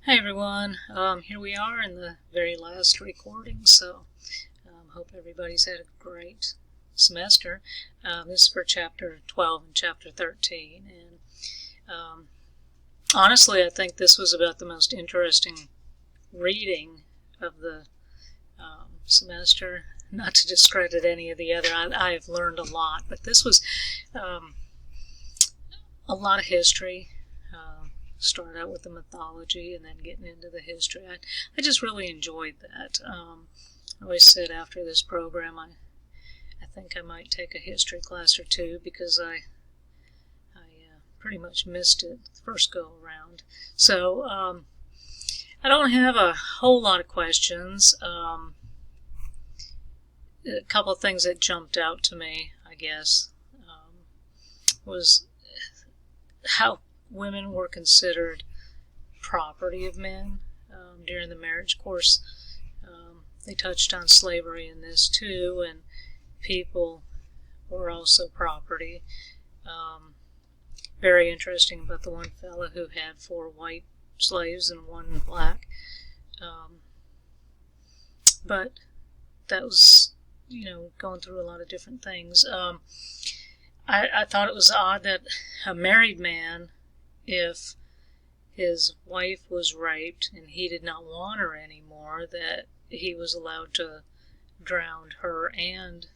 Hi everyone, here we are in the very last recording, so hope everybody's had a great semester. This is for Chapter 12 and Chapter 13, and honestly I think this was about the most interesting reading of the semester. Not to discredit any of the other, I have learned a lot, but this was a lot of history. Start out with the mythology and then getting into the history. I just really enjoyed that. I always said after this program I think I might take a history class or two because I pretty much missed it the first go around. So I don't have a whole lot of questions. A couple of things that jumped out to me, I guess, was how women were considered property of men during the marriage course. They touched on slavery in this too, and people were also property. Very interesting about the one fellow who had 4 white slaves and 1 black. But that was, going through a lot of different things. I thought it was odd that a married man, if his wife was raped and he did not want her anymore, that he was allowed to drown her and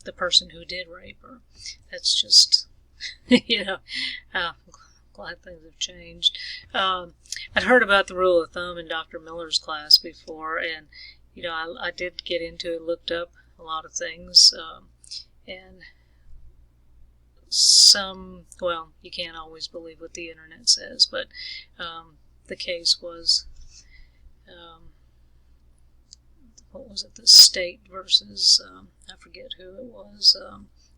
the person who did rape her. That's just, I'm glad things have changed. I'd heard about the rule of thumb in Dr. Miller's class before, and, I did get into it, looked up a lot of things, and well, you can't always believe what the internet says, but the case was, what was it, the state versus, I forget who it was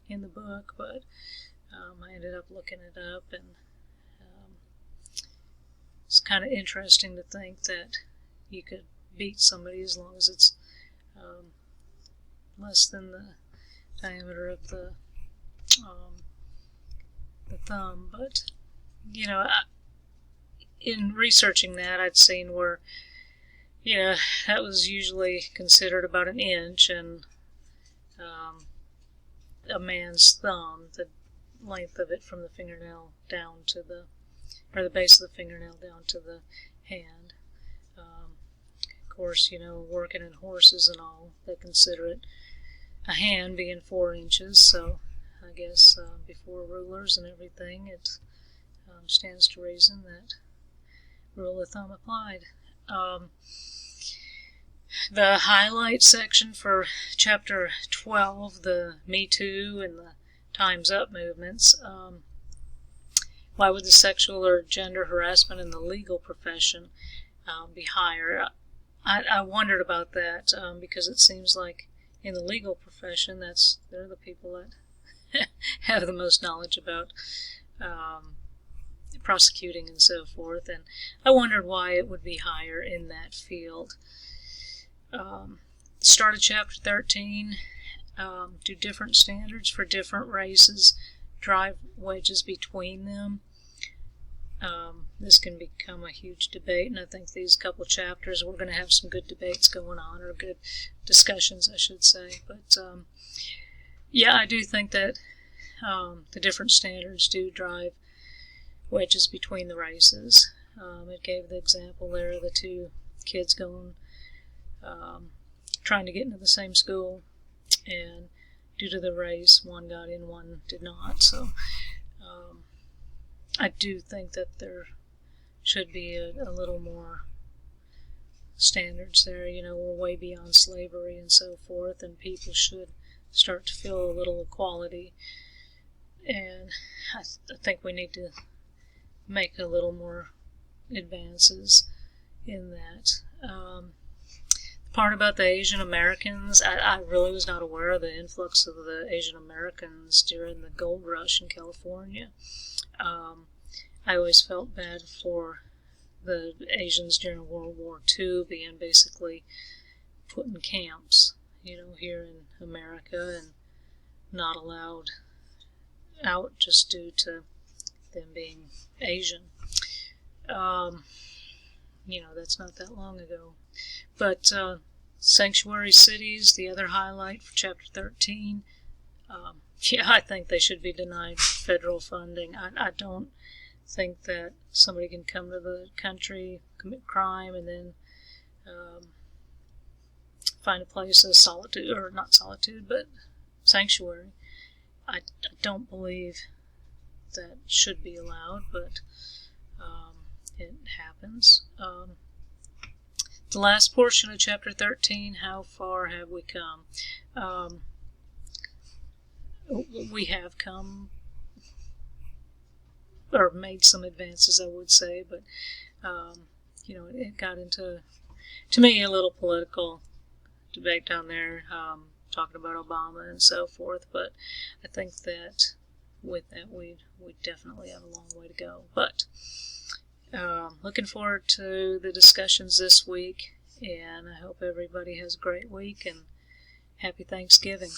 in the book, but I ended up looking it up, and it's kind of interesting to think that you could beat somebody as long as it's less than the diameter of the thumb. But in researching that, I'd seen where that was usually considered about 1 inch, and a man's thumb, the length of it from the fingernail down to the base of the fingernail down to the hand. Of course, working in horses and all, they consider it a hand being 4 inches, so I guess before rulers and everything, it stands to reason that rule of thumb applied. The highlight section for Chapter 12, the Me Too and the Time's Up movements. Why would the sexual or gender harassment in the legal profession be higher? I wondered about that because it seems like in the legal profession, they're the people that have the most knowledge about prosecuting and so forth, and I wondered why it would be higher in that field. Start of Chapter 13, do different standards for different races drive wedges between them? This can become a huge debate, and I think these couple chapters we're going to have some good debates going on, or good discussions I should say. But yeah, I do think that the different standards do drive wedges between the races. It gave the example there of the 2 kids trying to get into the same school, and due to the race, one got in, one did not. So I do think that there should be a little more standards there. We're way beyond slavery and so forth, and people should start to feel a little equality, and I think we need to make a little more advances in that. The part about the Asian Americans, I really was not aware of the influx of the Asian Americans during the gold rush in California. I always felt bad for the Asians during World War II being basically put in camps, here in America, and not allowed out just due to them being Asian. that's not that long ago. But sanctuary cities, the other highlight for Chapter 13. Yeah, I think they should be denied federal funding. I don't think that somebody can come to the country, commit crime, and then find a place of solitude, or not solitude, but sanctuary. I don't believe that should be allowed, but it happens. The last portion of Chapter 13, how far have we come? We have come, or made some advances, I would say, but it got into, to me, a little political debate down there, talking about Obama and so forth. But I think that with that, we definitely have a long way to go. But looking forward to the discussions this week, and I hope everybody has a great week, and happy Thanksgiving.